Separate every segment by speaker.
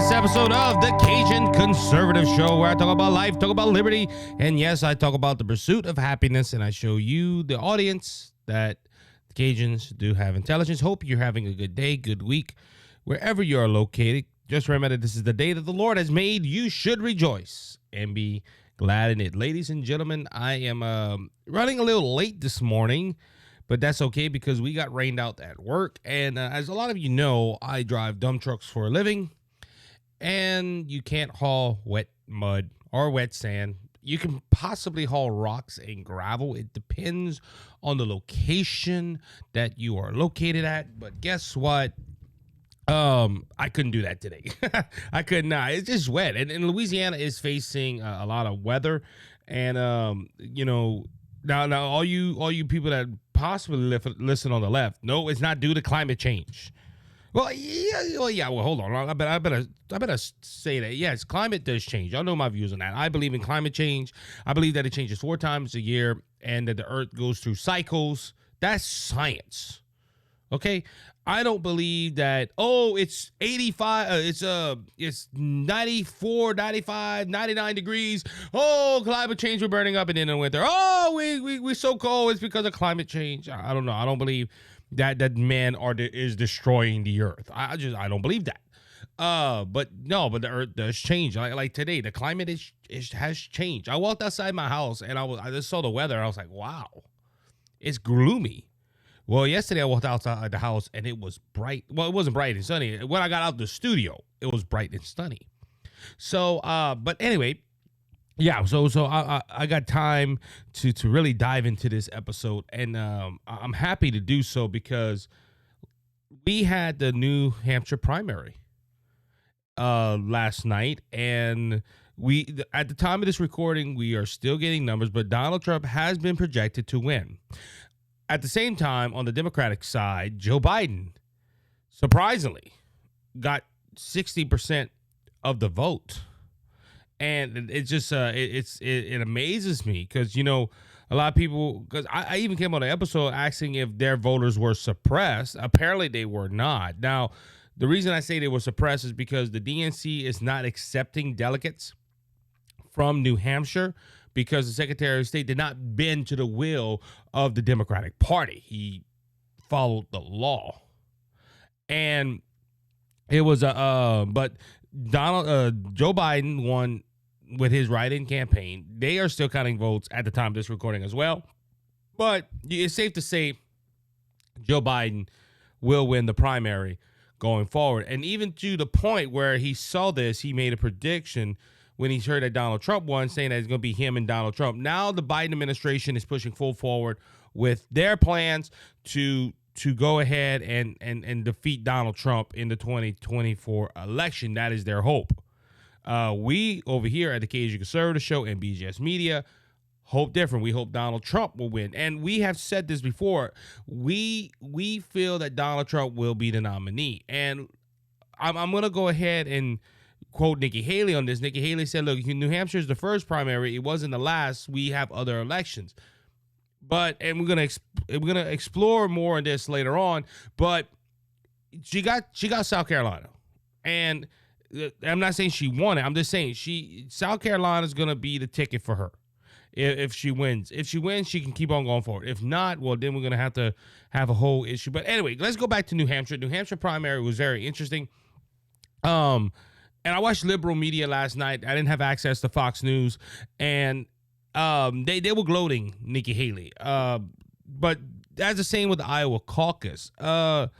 Speaker 1: this episode of the Cajun Conservative Show, where I talk about life, talk about liberty, and yes, I talk about the pursuit of happiness, and I show you, the audience, that the Cajuns do have intelligence. Hope you're having a good day, good week, wherever you are located. Just remember, this is the day that the Lord has made. You should rejoice and be glad in it. Ladies and gentlemen, I am running a little late this morning, but that's okay because we got rained out at work. And as a lot of you know, I drive dump trucks for a living, and you can't haul wet mud or wet sand. You can possibly haul rocks and gravel. It depends on the location that you are located at. But guess what? I couldn't do that today. I could not. It's just wet. And Louisiana is facing a lot of weather. And, now all you people that possibly listen on the left, no, it's not due to climate change. Well, hold on. I better say that. Yes, climate does change. Y'all know my views on that. I believe in climate change. I believe that it changes 4 times a year and that the earth goes through cycles. That's science. Okay? I don't believe that, it's 85, it's 94, 95, 99 degrees. Climate change, we're burning up, and then in the winter, we're so cold, it's because of climate change. I don't know. I don't believe that man is destroying the earth. I don't believe that. But the earth does change. Like today, the climate has changed. I walked outside my house and I just saw the weather. And I was like, wow, it's gloomy. Well, yesterday I walked outside the house and it was bright. Well, it wasn't bright and sunny. When I got out the studio, it was bright and sunny. So, but anyway, yeah. So I got time to really dive into this episode, and I'm happy to do so because we had the New Hampshire primary last night, and at the time of this recording, we are still getting numbers, but Donald Trump has been projected to win. At the same time, on the Democratic side, Joe Biden, surprisingly, got 60% of the vote. And it just, it amazes me because, a lot of people, because I even came on an episode asking if their voters were suppressed. Apparently, they were not. Now, the reason I say they were suppressed is because the DNC is not accepting delegates from New Hampshire, because the Secretary of State did not bend to the will of the Democratic Party. He followed the law. And it was but Joe Biden won with his write-in campaign. They are still counting votes at the time of this recording as well. But it's safe to say Joe Biden will win the primary going forward. And even to the point where he saw this, he made a prediction when he heard that Donald Trump won, saying that it's going to be him and Donald Trump. Now the Biden administration is pushing full forward with their plans to go ahead and defeat Donald Trump in the 2024 election. That is their hope. We over here at the Cajun Conservative Show and BGS Media hope different. We hope Donald Trump will win. And we have said this before. We feel that Donald Trump will be the nominee. And I'm going to go ahead and quote Nikki Haley on this. Nikki Haley said, look, New Hampshire is the first primary. It wasn't the last. We have other elections. And we're gonna explore more on this later on. But she got South Carolina. And I'm not saying she won it. I'm just saying South Carolina is gonna be the ticket for her. If she wins. If she wins, she can keep on going forward. If not, well, then we're gonna have to have a whole issue. But anyway, let's go back to New Hampshire. New Hampshire primary was very interesting. And I watched liberal media last night. I didn't have access to Fox News, and they were gloating Nikki Haley. But that's the same with the Iowa caucus. The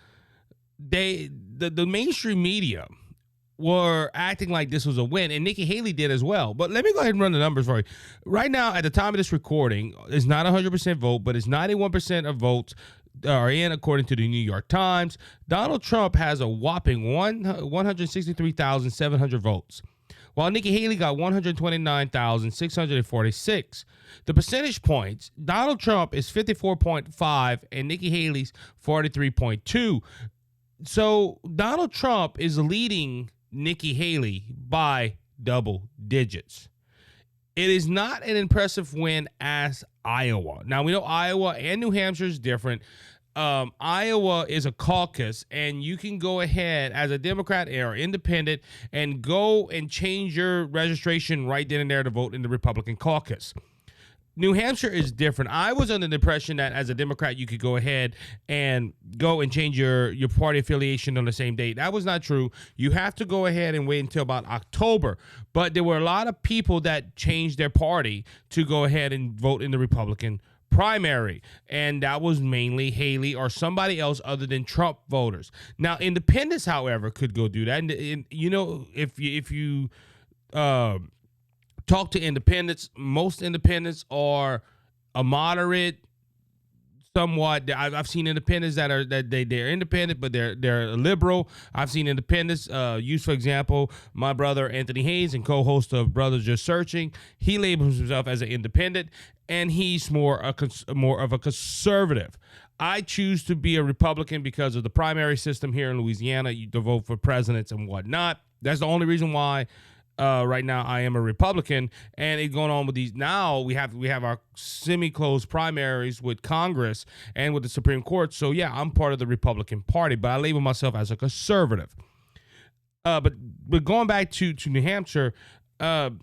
Speaker 1: mainstream media were acting like this was a win, and Nikki Haley did as well. But let me go ahead and run the numbers for you. Right now, at the time of this recording, it's not 100% vote, but it's 91% of votes are in, according to the New York Times. Donald Trump has a whopping 163,700 votes, while Nikki Haley got 129,646. The percentage points, Donald Trump is 54.5 and Nikki Haley's 43.2. So Donald Trump is leading Nikki Haley by double digits. It is not an impressive win as Iowa. Now, we know Iowa and New Hampshire is different. Iowa is a caucus, and you can go ahead as a Democrat or independent and go and change your registration right then and there to vote in the Republican caucus. New Hampshire is different. I was under the impression that as a Democrat, you could go ahead and go and change your party affiliation on the same date. That was not true. You have to go ahead and wait until about October. But there were a lot of people that changed their party to go ahead and vote in the Republican primary, and that was mainly Haley or somebody else other than Trump voters. Now, independents, however, could go do that. And you know, if you talk to independents, most independents are a moderate, somewhat. I've seen independents they're independent, but they're liberal. I've seen independents use, for example, my brother Anthony Hayes, and co-host of Brothers Just Searching. He labels himself as an independent, and he's more of a conservative. I choose to be a Republican because of the primary system here in Louisiana. You to vote for presidents and whatnot. That's the only reason why. Right now I am a Republican, and it's going on with these. Now we have our semi-closed primaries with Congress and with the Supreme Court. So yeah, I'm part of the Republican Party, but I label myself as a conservative. But going back to New Hampshire, Nikki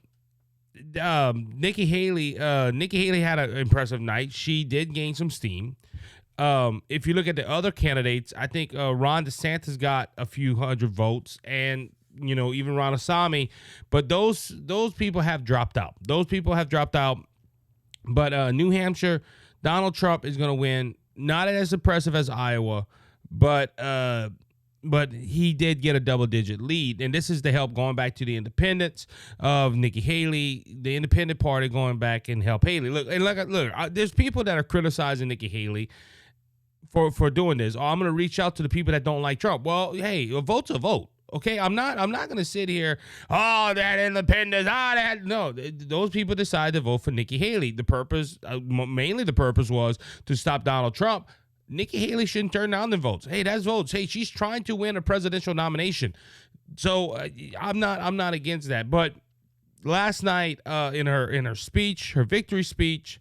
Speaker 1: Haley had an impressive night. She did gain some steam. If you look at the other candidates, I think Ron DeSantis got a few hundred votes, and even Ramaswamy, but those people have dropped out. But New Hampshire, Donald Trump is going to win. Not as impressive as Iowa, but he did get a double-digit lead. And this is the help going back to the independents of Nikki Haley, the independent party going back and help Haley. Look, there's people that are criticizing Nikki Haley for doing this. Oh, I'm going to reach out to the people that don't like Trump. Well, hey, a vote's a vote. Okay, I'm not going to sit here, that independence, no. Those people decide to vote for Nikki Haley. The purpose, mainly the purpose was to stop Donald Trump. Nikki Haley shouldn't turn down the votes. Hey, that's votes. Hey, she's trying to win a presidential nomination. So I'm not against that. But last night in her speech, her victory speech,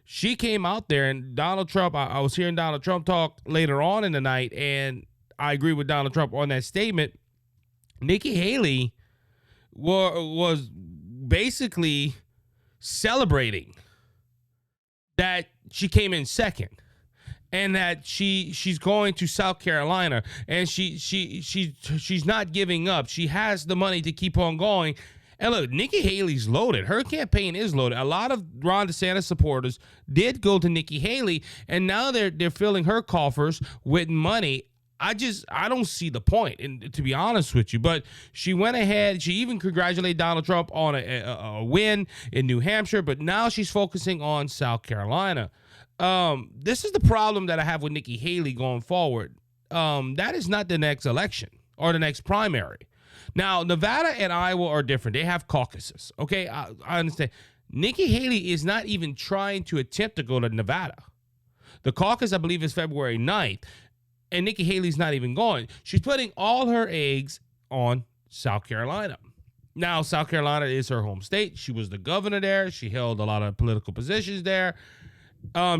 Speaker 1: she came out there, and Donald Trump, I was hearing Donald Trump talk later on in the night, and I agree with Donald Trump on that statement. Nikki Haley was basically celebrating that she came in second, and that she's going to South Carolina, and she's not giving up. She has the money to keep on going. And look, Nikki Haley's loaded. Her campaign is loaded. A lot of Ron DeSantis supporters did go to Nikki Haley, and now they're filling her coffers with money. I don't see the point, and to be honest with you. But she went ahead. She even congratulated Donald Trump on a win in New Hampshire, but now she's focusing on South Carolina. This is the problem that I have with Nikki Haley going forward. That is not the next election or the next primary. Now, Nevada and Iowa are different. They have caucuses. Okay, I understand. Nikki Haley is not even trying to attempt to go to Nevada. The caucus, I believe, is February 9th. And Nikki Haley's not even going. She's putting all her eggs on South Carolina. Now, South Carolina is her home state. She was the governor there. She held a lot of political positions there.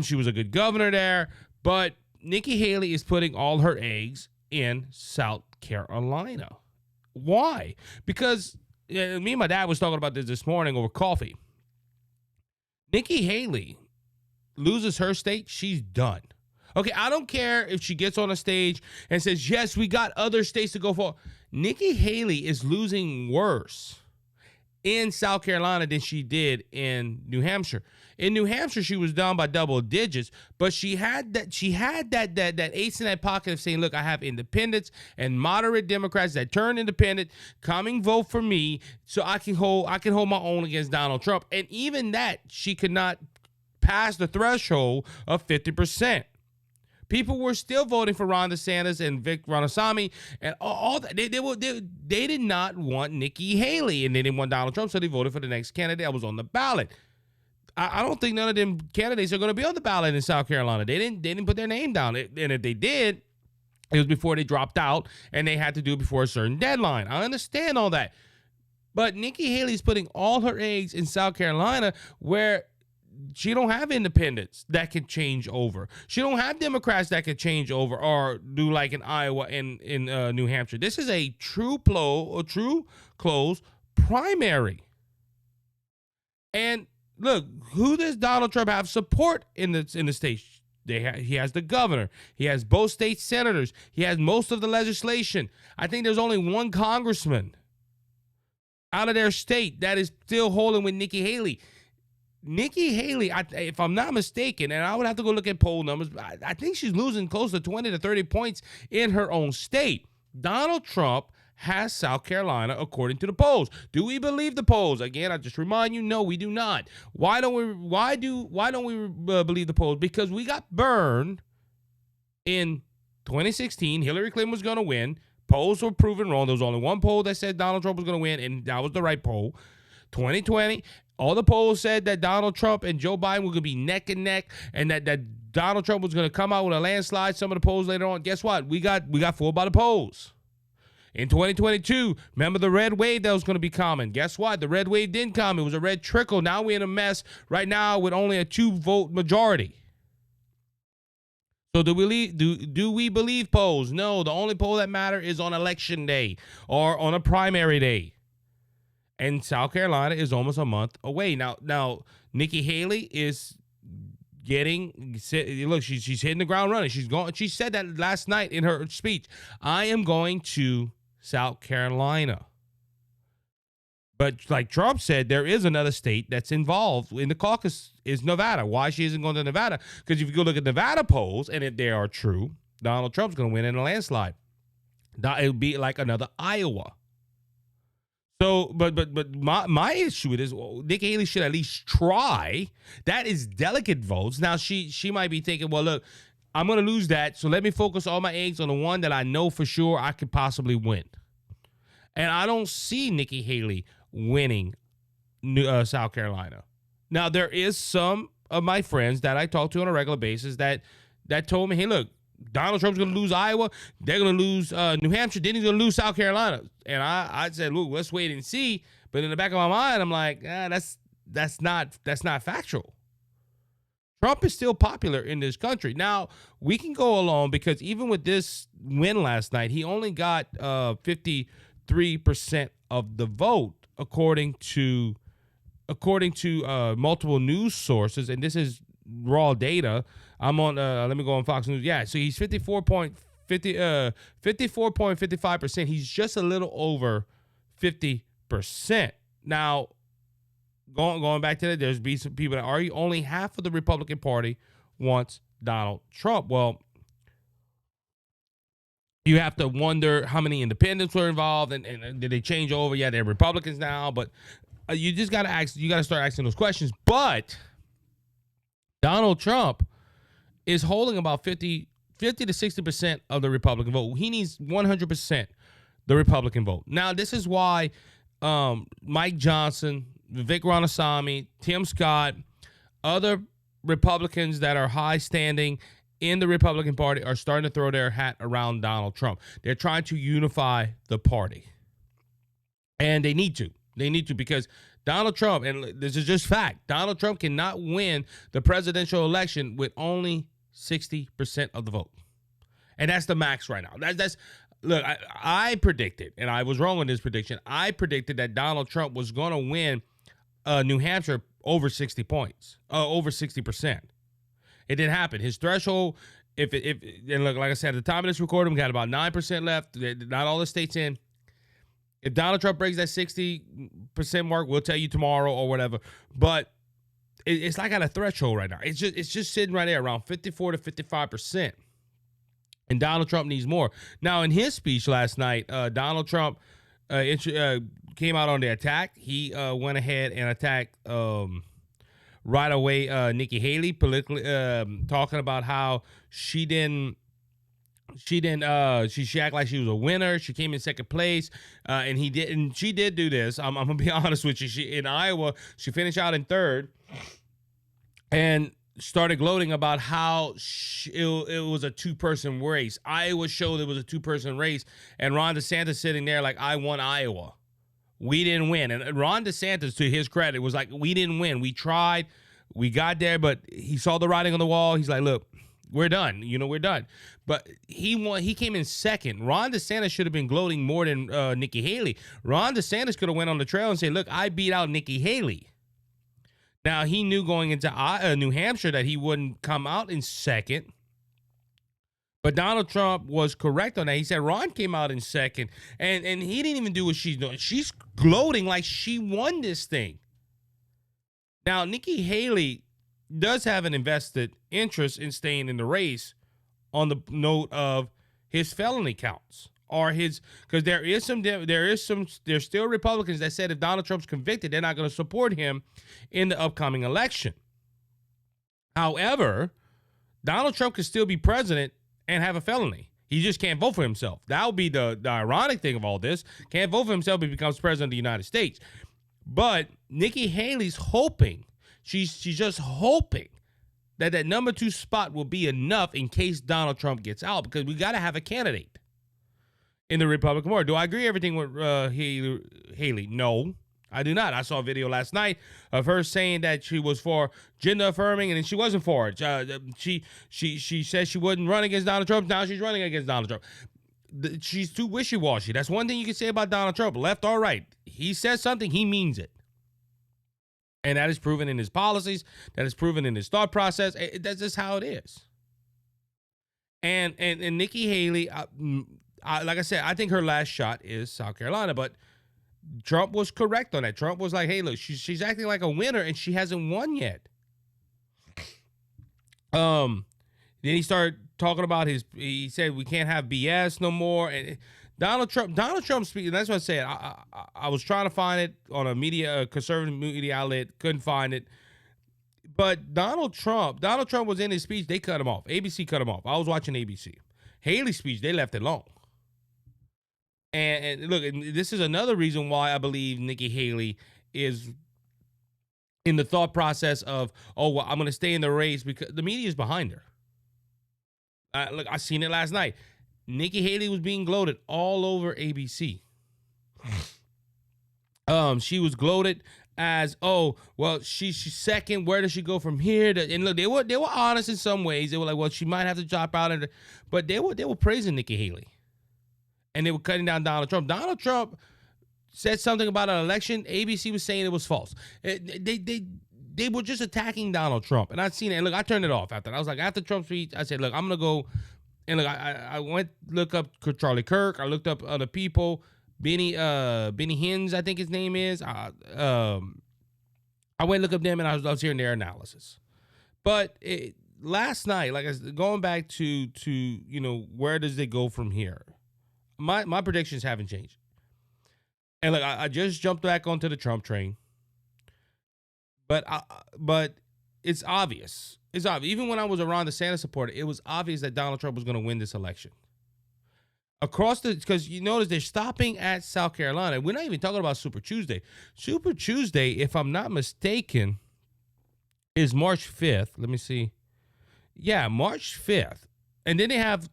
Speaker 1: She was a good governor there. But Nikki Haley is putting all her eggs in South Carolina. Why? Because me and my dad was talking about this morning over coffee. Nikki Haley loses her state, she's done. Okay, I don't care if she gets on a stage and says, yes, we got other states to go for. Nikki Haley is losing worse in South Carolina than she did in New Hampshire. In New Hampshire, she was down by double digits, but she had that ace in that pocket of saying, look, I have independents and moderate Democrats that turn independent, coming vote for me so I can hold my own against Donald Trump. And even that, she could not pass the threshold of 50%. People were still voting for Ron DeSantis and Vic Ramaswamy and all that. They did not want Nikki Haley, and they didn't want Donald Trump, so they voted for the next candidate that was on the ballot. I don't think none of them candidates are going to be on the ballot in South Carolina. They didn't put their name down, and if they did, it was before they dropped out, and they had to do it before a certain deadline. I understand all that, but Nikki Haley's putting all her eggs in South Carolina, where she don't have independents that can change over. She don't have Democrats that can change over or do like in Iowa and in New Hampshire. This is a true close primary. And look, who does Donald Trump have support in the state? He has the governor. He has both state senators. He has most of the legislation. I think there's only one congressman out of their state that is still holding with Nikki Haley. Nikki Haley, if I'm not mistaken, and I would have to go look at poll numbers, I think she's losing close to 20 to 30 points in her own state. Donald Trump has South Carolina according to the polls. Do we believe the polls? Again, I just remind you, no, we do not. Why don't we believe the polls? Because we got burned in 2016. Hillary Clinton was going to win. Polls were proven wrong. There was only one poll that said Donald Trump was going to win, and that was the right poll. 2020, all the polls said that Donald Trump and Joe Biden were going to be neck and neck, and that Donald Trump was going to come out with a landslide. Some of the polls later on, guess what? We got fooled by the polls. In 2022, remember the red wave that was going to be coming. Guess what? The red wave didn't come. It was a red trickle. Now we're in a mess right now with only a 2-vote majority. So do we believe polls? No, the only poll that matters is on election day or on a primary day. And South Carolina is almost a month away. Now Nikki Haley is look, she's hitting the ground running. She said that last night in her speech. I am going to South Carolina. But like Trump said, there is another state that's involved in the caucus is Nevada. Why she isn't going to Nevada? Because if you go look at Nevada polls, and if they are true, Donald Trump's going to win in a landslide. It would be like another Iowa. So, but my issue with this, Nikki Haley should at least try. That is delicate votes. Now, she might be thinking, well, look, I'm going to lose that, so let me focus all my eggs on the one that I know for sure I could possibly win. And I don't see Nikki Haley winning South Carolina. Now, there is some of my friends that I talk to on a regular basis that told me, hey, look, Donald Trump's going to lose Iowa. They're going to lose New Hampshire. Then he's going to lose South Carolina. And I said, look, let's wait and see. But in the back of my mind, I'm like, that's not factual. Trump is still popular in this country. Now, we can go along because even with this win last night, he only got 53% of the vote, according to multiple news sources, and this is raw data. I'm on. Let me go on Fox News. Yeah, so he's 54.55%. He's just a little over 50%. Now, going back to that, there's been some people that argue only half of the Republican Party wants Donald Trump. Well, you have to wonder how many independents were involved and did they change over? Yeah, they're Republicans now, but you just got to ask. You got to start asking those questions. But Donald Trump is holding about 50 to 60% of the Republican vote. He needs 100% the Republican vote. Now, this is why Mike Johnson, Vivek Ramaswamy, Tim Scott, other Republicans that are high standing in the Republican Party are starting to throw their hat around Donald Trump. They're trying to unify the party. And they need to. They need to, because Donald Trump, and this is just fact, Donald Trump cannot win the presidential election with only 60% of the vote. And that's the max right now. That's look, I predicted, and I was wrong on this prediction. I predicted that Donald Trump was going to win New Hampshire over 60 points, over 60%. It didn't happen. His threshold, and look, like I said, at the time of this recording, we got about 9% left. Not all the states in. If Donald Trump breaks that 60% mark, we'll tell you tomorrow or whatever. But it's like at a threshold right now. It's just sitting right there around 54 to 55%. And Donald Trump needs more. Now, in his speech last night, Donald Trump came out on the attack. He went ahead and attacked right away Nikki Haley, politically, talking about how she acted like she was a winner. She came in second place, and he didn't. She did do this. I'm gonna be honest with you. In Iowa, she finished out in third, and started gloating about how it was a two-person race. Iowa showed it was a two-person race, and Ron DeSantis sitting there like, I won Iowa. We didn't win. And Ron DeSantis, to his credit, was like, we didn't win. We tried. We got there, but he saw the writing on the wall. He's like, look, we're done. We're done. But he came in second. Ron DeSantis should have been gloating more than Nikki Haley. Ron DeSantis could have went on the trail and said, look, I beat out Nikki Haley. Now, he knew going into New Hampshire that he wouldn't come out in second. But Donald Trump was correct on that. He said Ron came out in second, and he didn't even do what she's doing. She's gloating like she won this thing. Now, Nikki Haley does have an invested interest in staying in the race on the note of his felony counts or because there's still Republicans that said if Donald Trump's convicted, they're not going to support him in the upcoming election. However, Donald Trump could still be president and have a felony. He just can't vote for himself. That would be the ironic thing of all this. Can't vote for himself if he becomes president of the United States. But Nikki Haley's hoping, she's just hoping that number 2 spot will be enough in case Donald Trump gets out, because we got to have a candidate in the Republican Party. Do I agree everything with Haley? No, I do not. I saw a video last night of her saying that she was for gender affirming, and then she wasn't for it. She said she wouldn't run against Donald Trump. Now she's running against Donald Trump. She's too wishy-washy. That's one thing you can say about Donald Trump, left or right. He says something, he means it. And that is proven in his policies. That is proven in his thought process. That's just how it is. And Nikki Haley, like I said, I think her last shot is South Carolina, but Trump was correct on that. Trump was like, hey, look, she's acting like a winner, and she hasn't won yet. Then he started talking about he said we can't have BS no more. And Donald Trump speaking, that's what I said. I was trying to find it on a conservative media outlet, couldn't find it. But Donald Trump was in his speech, they cut him off. ABC cut him off. I was watching ABC. Haley's speech, they left it alone. And look, this is another reason why I believe Nikki Haley is in the thought process of, oh, well, I'm going to stay in the race because the media is behind her. Look, I seen it last night. Nikki Haley was being gloated all over ABC. She was gloated as, oh, well, she's second. Where does she go from here? And look, they were honest in some ways. They were like, well, she might have to drop out, but they were praising Nikki Haley. And they were cutting down Donald Trump. Donald Trump said something about an election. ABC was saying it was false. They were just attacking Donald Trump. And I'd seen it. And look, I turned it off after that. I was like, after Trump's speech, I said, look, I'm going to go. And look, I went look up Charlie Kirk. I looked up other people. Benny Hinn, I think his name is. I went look up them, and I was hearing their analysis. But last night, like I said, going back to where does it go from here? My predictions haven't changed. And look, I just jumped back onto the Trump train. But it's obvious. It's obvious. Even when I was a Ron DeSantis supporter, it was obvious that Donald Trump was going to win this election. Because you notice they're stopping at South Carolina. We're not even talking about Super Tuesday. Super Tuesday, if I'm not mistaken, is March 5th. Let me see. Yeah, March 5th. And then they have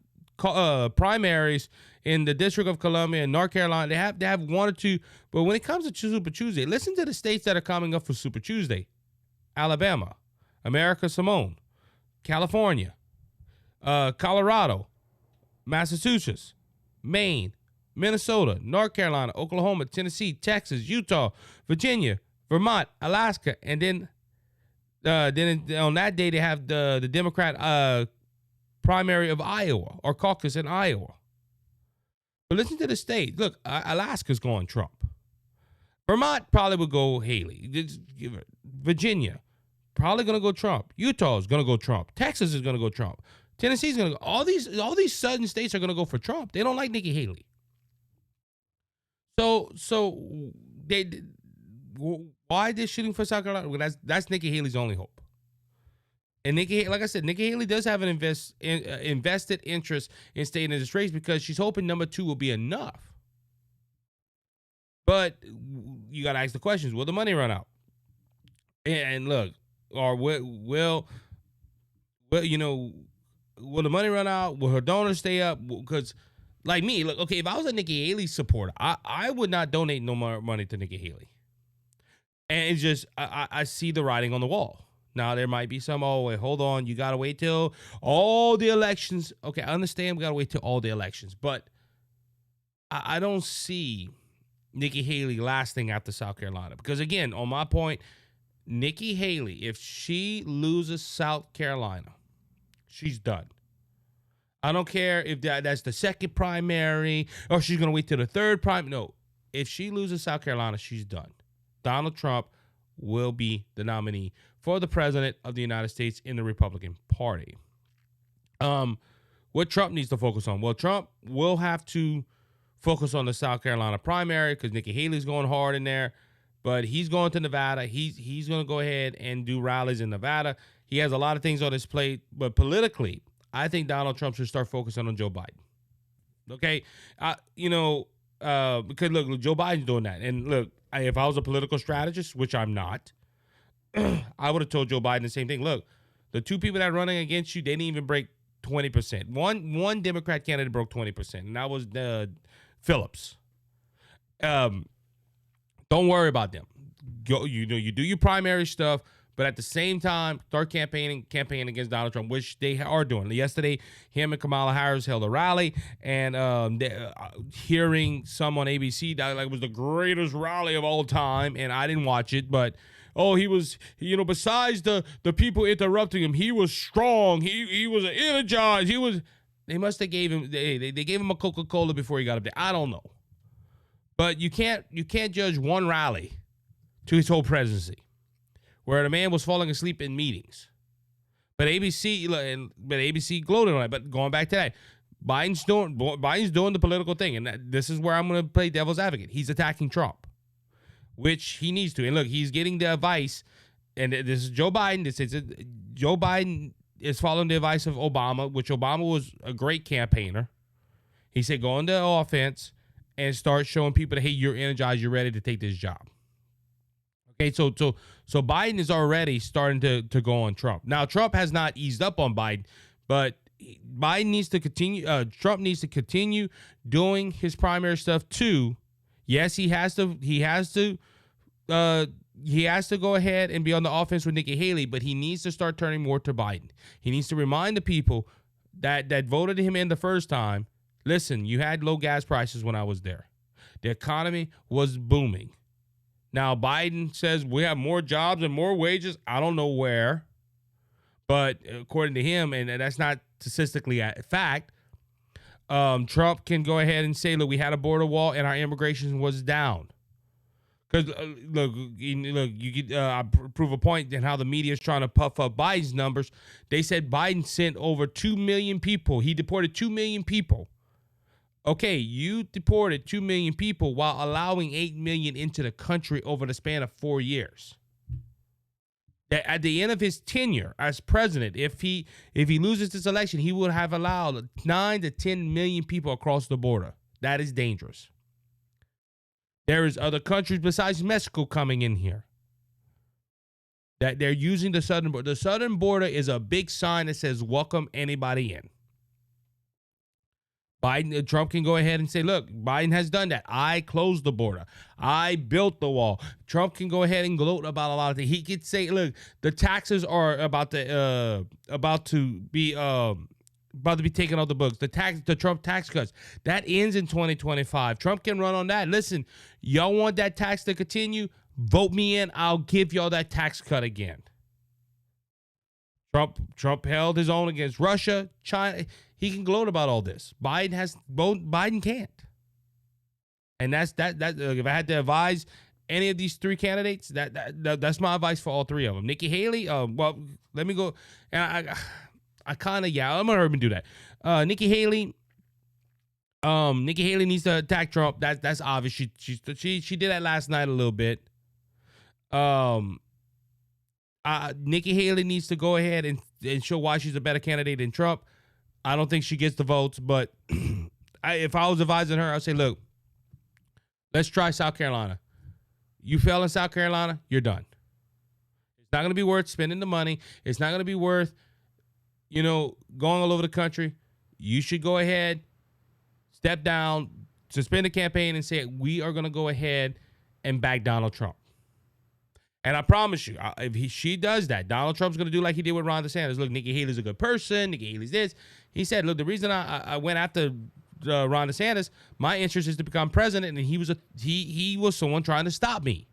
Speaker 1: primaries in the District of Columbia and North Carolina. They have one or two. But when it comes to Super Tuesday, listen to the states that are coming up for Super Tuesday. Alabama, America Samoan, California, Colorado, Massachusetts, Maine, Minnesota, North Carolina, Oklahoma, Tennessee, Texas, Utah, Virginia, Vermont, Alaska, and then on that day they have the Democrat primary of Iowa or caucus in Iowa. But listen to the state. Look, Alaska's going Trump. Vermont probably would go Haley. Virginia probably going to go Trump. Utah is going to go Trump. Texas is going to go Trump. Tennessee's going to go. All these southern states are going to go for Trump. They don't like Nikki Haley. So why they're shooting for South Carolina? Well, that's Nikki Haley's only hope. And like I said, Nikki Haley does have an invested interest in staying in this race because she's hoping number 2 will be enough. But you got to ask the questions: will the money run out? And look, or will the money run out? Will her donors stay up? Because, like me, look, okay, if I was a Nikki Haley supporter, I would not donate no more money to Nikki Haley. And it's just, I see the writing on the wall. Now, there might be some, oh, wait, hold on. You got to wait till all the elections. Okay, I understand we got to wait till all the elections. But I don't see Nikki Haley lasting after South Carolina. Because, again, on my point, Nikki Haley, if she loses South Carolina, she's done. I don't care if that's the second primary or she's going to wait till the third primary. No, if she loses South Carolina, she's done. Donald Trump will be the nominee for the president of the United States in the Republican Party. What Trump needs to focus on? Well, Trump will have to focus on the South Carolina primary because Nikki Haley's going hard in there. But he's going to Nevada. He's going to go ahead and do rallies in Nevada. He has a lot of things on his plate. But politically, I think Donald Trump should start focusing on Joe Biden. Okay? Because, look, Joe Biden's doing that. And, look, if I was a political strategist, which I'm not, I would have told Joe Biden the same thing. Look, the two people that are running against you, they didn't even break 20%. One Democrat candidate broke 20%, and that was Phillips. Don't worry about them. You do your primary stuff, but at the same time, start campaigning against Donald Trump, which they are doing. Yesterday, him and Kamala Harris held a rally, and hearing some on ABC that was the greatest rally of all time, and I didn't watch it, but he was, besides the people interrupting him, he was strong. He was energized. They must have gave him they gave him a Coca-Cola before he got up there. I don't know. But you can't judge one rally to his whole presidency, where the man was falling asleep in meetings. But ABC gloated on it. But going back to that, Biden's doing the political thing, and this is where I'm going to play devil's advocate. He's attacking Trump, which he needs to. And look, he's getting the advice, and this is Joe Biden. Joe Biden is following the advice of Obama, which Obama was a great campaigner. He said, go into offense and start showing people that, hey, you're energized, you're ready to take this job. Okay, so Biden is already starting to go on Trump. Now, Trump has not eased up on Biden, but Biden needs to continue. Trump needs to continue doing his primary stuff too. Yes, he has to go ahead and be on the offense with Nikki Haley, but he needs to start turning more to Biden. He needs to remind the people that voted him in the first time, listen, you had low gas prices when I was there. The economy was booming. Now, Biden says we have more jobs and more wages. I don't know where. But according to him, and that's not statistically a fact, Trump can go ahead and say, look, we had a border wall and our immigration was down. Because, look, you could prove a point in how the media is trying to puff up Biden's numbers. They said Biden sent over 2 million people. He deported 2 million people. Okay, you deported 2 million people while allowing 8 million into the country over the span of 4 years. At the end of his tenure as president, if he loses this election, he would have allowed 9 to 10 million people across the border. That is dangerous. There is other countries besides Mexico coming in here that they're using the southern border. The southern border is a big sign that says welcome anybody in. Trump can go ahead and say, look, Biden has done that. I closed the border. I built the wall. Trump can go ahead and gloat about a lot of things. He could say, look, the taxes are about to be taken off the books. The Trump tax cuts, that ends in 2025. Trump can run on that. Listen, y'all want that tax to continue? Vote me in. I'll give y'all that tax cut again. Trump held his own against Russia, China. He can gloat about all this. Biden can't. And that's that. If I had to advise any of these three candidates, that's my advice for all three of them. Nikki Haley. Well, let me go. And I kind of I'm gonna hurt him do that. Nikki Haley. Nikki Haley needs to attack Trump. That's obvious. She did that last night a little bit. Nikki Haley needs to go ahead and show why she's a better candidate than Trump. I don't think she gets the votes, but if I was advising her, I'd say, look, let's try South Carolina. You fail in South Carolina, you're done. It's not going to be worth spending the money. It's not going to be worth, going all over the country. You should go ahead, step down, suspend the campaign, and say, we are going to go ahead and back Donald Trump. And I promise you, if she does that, Donald Trump's going to do like he did with Ron DeSantis. Look, Nikki Haley's a good person. Nikki Haley's this. He said, look, the reason I went after Ron DeSantis, my interest is to become president, and he was someone trying to stop me.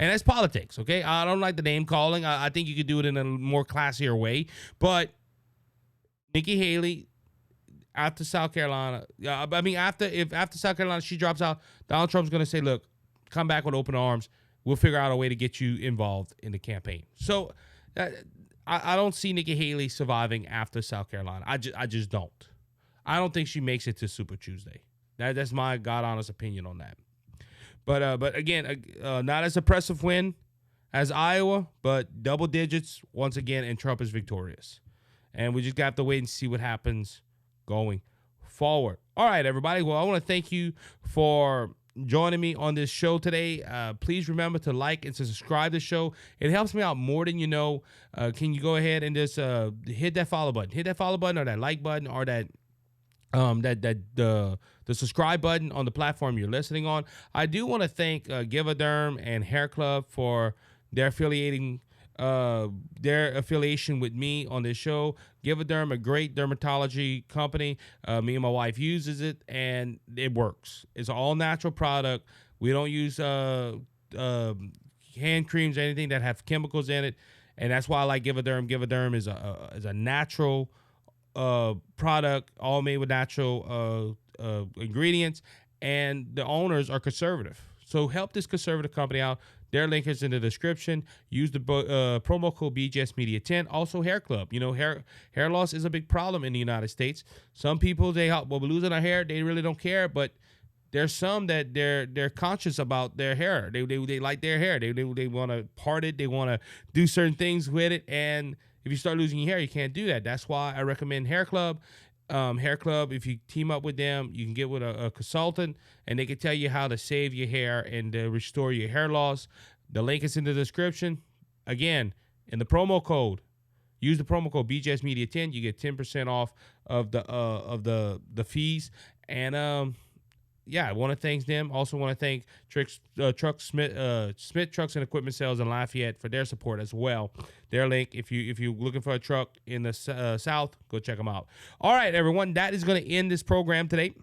Speaker 1: And that's politics, okay? I don't like the name calling. I think you could do it in a more classier way. But Nikki Haley, after South Carolina, after South Carolina she drops out, Donald Trump's going to say, look, come back with open arms. We'll figure out a way to get you involved in the campaign. So I don't see Nikki Haley surviving after South Carolina. I just don't. I don't think she makes it to Super Tuesday. That's my God honest opinion on that. But again, not as impressive win as Iowa, but double digits once again, and Trump is victorious. And we just got to wait and see what happens going forward. All right, everybody. Well, I want to thank you for joining me on this show today. Please remember to like and to subscribe to the show. It helps me out more than you know. Can you go ahead and just hit that follow button? Hit that follow button or that like button or that the subscribe button on the platform you're listening on. I do want to thank Give-A-Derm and HairClub for their affiliation with me on this show. Give-A-Derm, a great dermatology company. Me and my wife uses it, and it works. It's an all-natural product. We don't use hand creams or anything that have chemicals in it, and that's why I like Give-A-Derm. Give-A-Derm is a natural product, all made with natural ingredients, and the owners are conservative. So help this conservative company out. Their link is in the description. Use the promo code BGSmedia10. Also, HairClub. You know, hair loss is a big problem in the United States. Some people, we're losing our hair. They really don't care, but there's some that they're conscious about their hair. They like their hair. They want to part it. They want to do certain things with it. And if you start losing your hair, you can't do that. That's why I recommend HairClub. HairClub, if you team up with them, you can get with a consultant, and they can tell you how to save your hair and restore your hair loss. The link is in the description. Again, in the promo code, use the promo code BGSmedia10. You get 10% off of the fees. And yeah, I want to thank them. Also want to thank Smith Trucks and Equipment Sales in Lafayette for their support as well. Their link, if you're looking for a truck in the South, go check them out. All right, everyone, that is going to end this program today.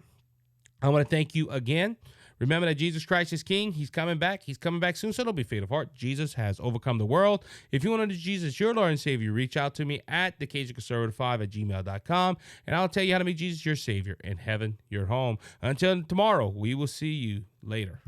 Speaker 1: I want to thank you again. Remember that Jesus Christ is King. He's coming back. He's coming back soon, so don't be faint of heart. Jesus has overcome the world. If you want to know Jesus, your Lord and Savior, reach out to me at thecajunconservative5@gmail.com, and I'll tell you how to make Jesus your Savior and heaven your home. Until tomorrow, we will see you later.